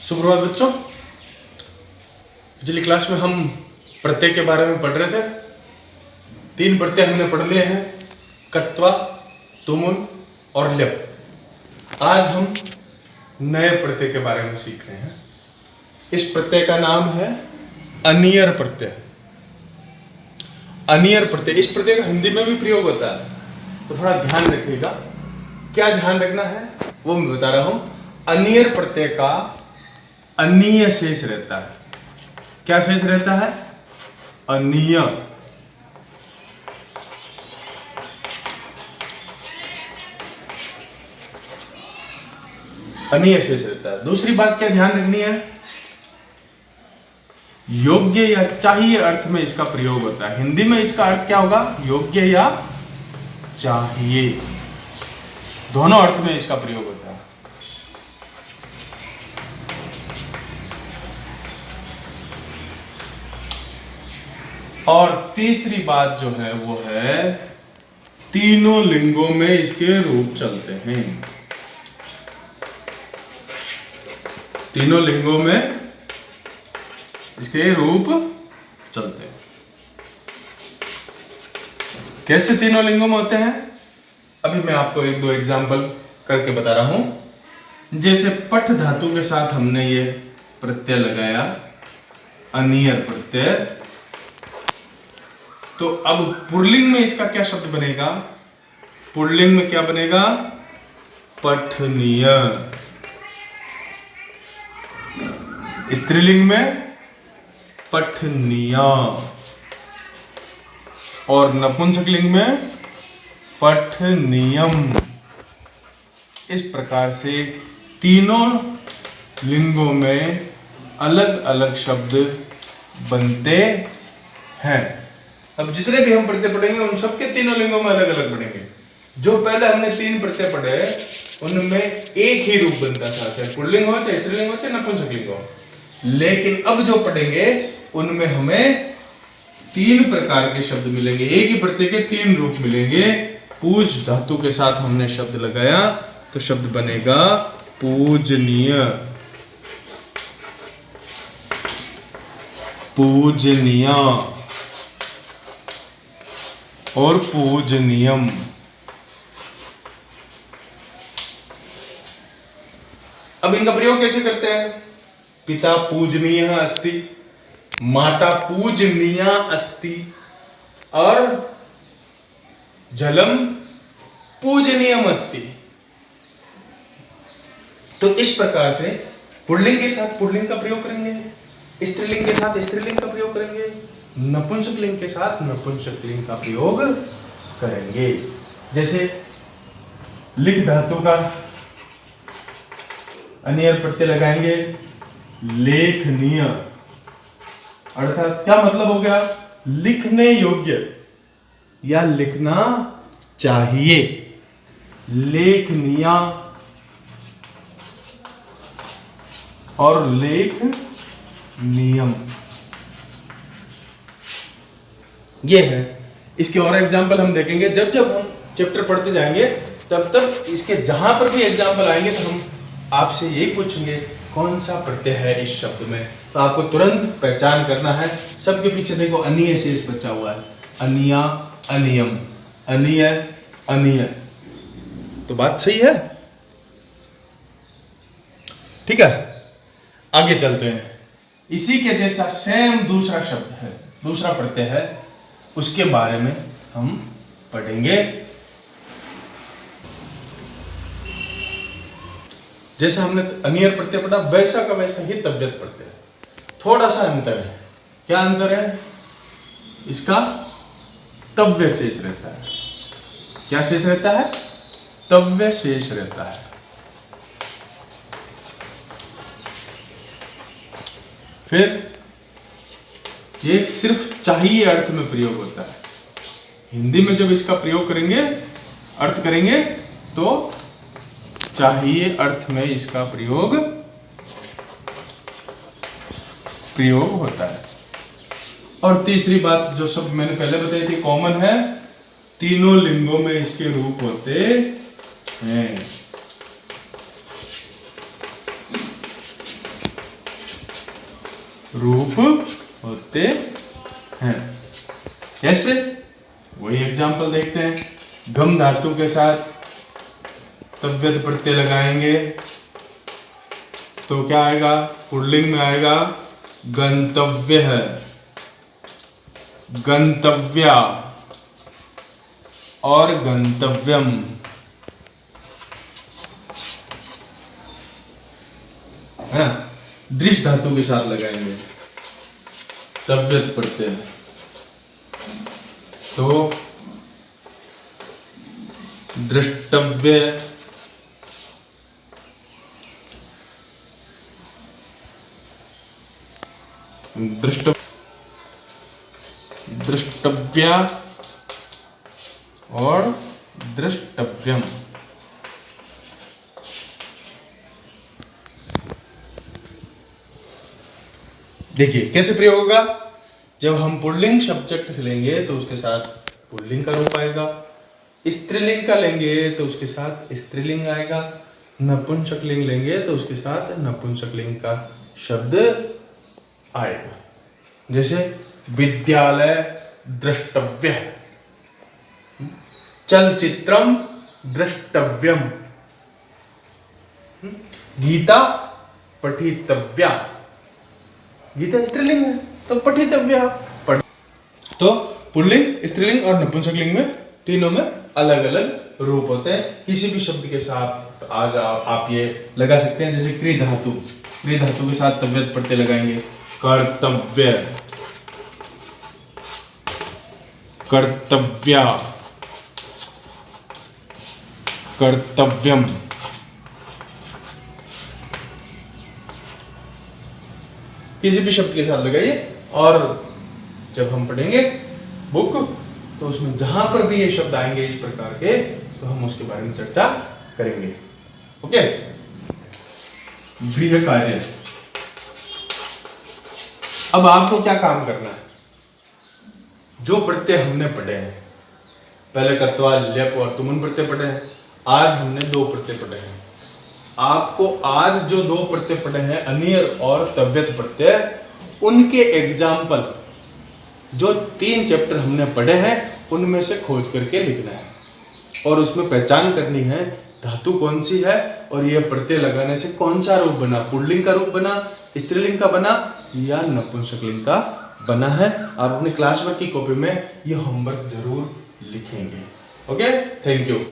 सुप्रभात बच्चों। पिछली क्लास में हम प्रत्यय के बारे में पढ़ रहे थे। 3 प्रत्यय हमने पढ़ लिए हैं, कत्वा, तुमुल और ल्यप। आज हम नए प्रत्यय के बारे में सीख रहे हैं। इस प्रत्यय का नाम है अनियर प्रत्यय। अनियर प्रत्यय, इस प्रत्यय का हिंदी में भी प्रयोग होता है, तो थोड़ा ध्यान रखिएगा। क्या ध्यान रखना है वो मैं बता रहा हूं। अनियर प्रत्यय का अनीय शेष रहता है। क्या शेष रहता है? अनीय। अनीय शेष रहता है। दूसरी बात क्या ध्यान रखनी है, योग्य या चाहिए अर्थ में इसका प्रयोग होता है। हिंदी में इसका अर्थ क्या होगा? योग्य या चाहिए, दोनों अर्थ में इसका प्रयोग होता है। और तीसरी बात जो है वो है तीनों लिंगों में इसके रूप चलते हैं। तीनों लिंगों में इसके रूप चलते हैं। कैसे तीनों लिंगों में होते हैं, अभी मैं आपको 1-2 एग्जाम्पल करके बता रहा हूं। जैसे पठ धातु के साथ हमने ये प्रत्यय लगाया, अनियर प्रत्यय, तो अब पुल्लिंग में इसका क्या शब्द बनेगा? पुल्लिंग में क्या बनेगा? पठनीय। स्त्रीलिंग में पठनीया और नपुंसकलिंग में पठनीयम। इस प्रकार से तीनों लिंगों में अलग अलग शब्द बनते हैं। अब जितने भी हम प्रत्यय पढ़ेंगे उन सबके तीनों लिंगों में अलग अलग बनेंगे। जो पहले हमने 3 प्रत्यय पढ़े उनमें एक ही रूप बनता था, चाहे पुल्लिंग हो, चाहे स्त्रीलिंग हो, चाहे नपुंसकलिंग हो। लेकिन अब जो पढ़ेंगे उनमें हमें 3 प्रकार के शब्द मिलेंगे। एक ही प्रत्यय के 3 रूप मिलेंगे। पूज धातु के साथ हमने शब्द लगाया तो शब्द बनेगा पूजनीय। पूजनीया और पूजनीयम। अब इनका प्रयोग कैसे करते हैं? पिता पूजनीय अस्ति, माता पूजनीया अस्ति और जलम पूजनीयम अस्ति। तो इस प्रकार से पुल्लिंग के साथ पुल्लिंग का प्रयोग करेंगे, स्त्रीलिंग के साथ स्त्रीलिंग का प्रयोग करेंगे, नपुंसकलिंग के साथ नपुंसकलिंग का प्रयोग करेंगे। जैसे लिख धातु का अनियर प्रत्यय लगाएंगे, लेखनीय, अर्थात क्या मतलब हो गया? लिखने योग्य या लिखना चाहिए। लेखनीया और लेख नियम, ये है। इसके और एग्जाम्पल हम देखेंगे। जब जब हम चैप्टर पढ़ते जाएंगे तब तब इसके जहां पर भी एग्जाम्पल आएंगे तो हम आपसे यही पूछेंगे कौन सा प्रत्यय है इस शब्द में, तो आपको तुरंत पहचान करना है। सबके पीछे देखो अनीय शेष बचा हुआ है। अनिया, अनियम, अनीय, अनीय। तो बात सही है, ठीक है। आगे चलते हैं। इसी के जैसा सेम दूसरा शब्द है, दूसरा प्रत्यय है, उसके बारे में हम पढ़ेंगे। जैसा हमने अनियर प्रत्यय पढ़ा वैसा का वैसा ही तव्यत प्रत्यय। थोड़ा सा अंतर है। क्या अंतर है? इसका तव्य शेष रहता है। क्या शेष रहता है? तव्य शेष रहता है। फिर ये सिर्फ चाहिए अर्थ में प्रयोग होता है। हिंदी में जब इसका प्रयोग करेंगे, अर्थ करेंगे, तो चाहिए अर्थ में इसका प्रयोग होता है। और तीसरी बात जो सब मैंने पहले बताई थी, कॉमन है, तीनों लिंगों में इसके रूप होते हैं। रूप होते हैं। कैसे? वही एग्जाम्पल देखते हैं। गम धातु के साथ तव्यत प्रत्यय लगाएंगे तो क्या आएगा? पुल्लिंग में आएगा गंतव्य है, गंतव्या और गंतव्यम। है ना? दृष्ट धातु के साथ लगाएंगे तव्यत प्रत्यय तो दृष्टव्य, दृष्टव्या और दृष्टव्यम। देखिए कैसे प्रयोग होगा। जब हम पुल्लिंग सब्जेक्ट से लेंगे तो उसके साथ पुल्लिंग का रूप आएगा, स्त्रीलिंग का लेंगे तो उसके साथ स्त्रीलिंग आएगा, नपुंसकलिंग लेंगे तो उसके साथ नपुंसकलिंग का शब्द आएगा। जैसे विद्यालय द्रष्टव्य, चलचित्रम द्रष्टव्यम, गीता पठितव्या। गीता स्त्रीलिंग है तो पठितव्या। तो पुल्लिंग, स्त्रीलिंग और नपुंसकलिंग में तीनों में अलग अलग रूप होते हैं। किसी भी शब्द के साथ आज आप ये लगा सकते हैं। जैसे क्री धातु, क्री धातु के साथ तव्यत प्रत्यय लगाएंगे कर्तव्य, कर्तव्या, कर्तव्यम। किसी भी शब्द के साथ लगाइए और जब हम पढ़ेंगे बुक तो उसमें जहां पर भी ये शब्द आएंगे इस प्रकार के तो हम उसके बारे में चर्चा करेंगे। ओके। गृह कार्य। अब आपको क्या काम करना है? जो प्रत्यय हमने पढ़े हैं, पहले कर्तवा, ल्यप और तुमुन प्रत्यय पढ़े हैं, आज हमने दो प्रत्यय पढ़े हैं। आपको आज जो दो प्रत्यय पढ़े हैं अनियर और तव्यत प्रत्यय, उनके एग्जाम्पल जो 3 चैप्टर हमने पढ़े हैं उनमें से खोज करके लिखना है और उसमें पहचान करनी है धातु कौन सी है और यह प्रत्यय लगाने से कौन सा रूप बना, पुल्लिंग का रूप बना, स्त्रीलिंग का बना या नपुंसकलिंग का बना है। आप अपनी क्लास वर्क की कॉपी में यह होमवर्क जरूर लिखेंगे। Okay, thank you.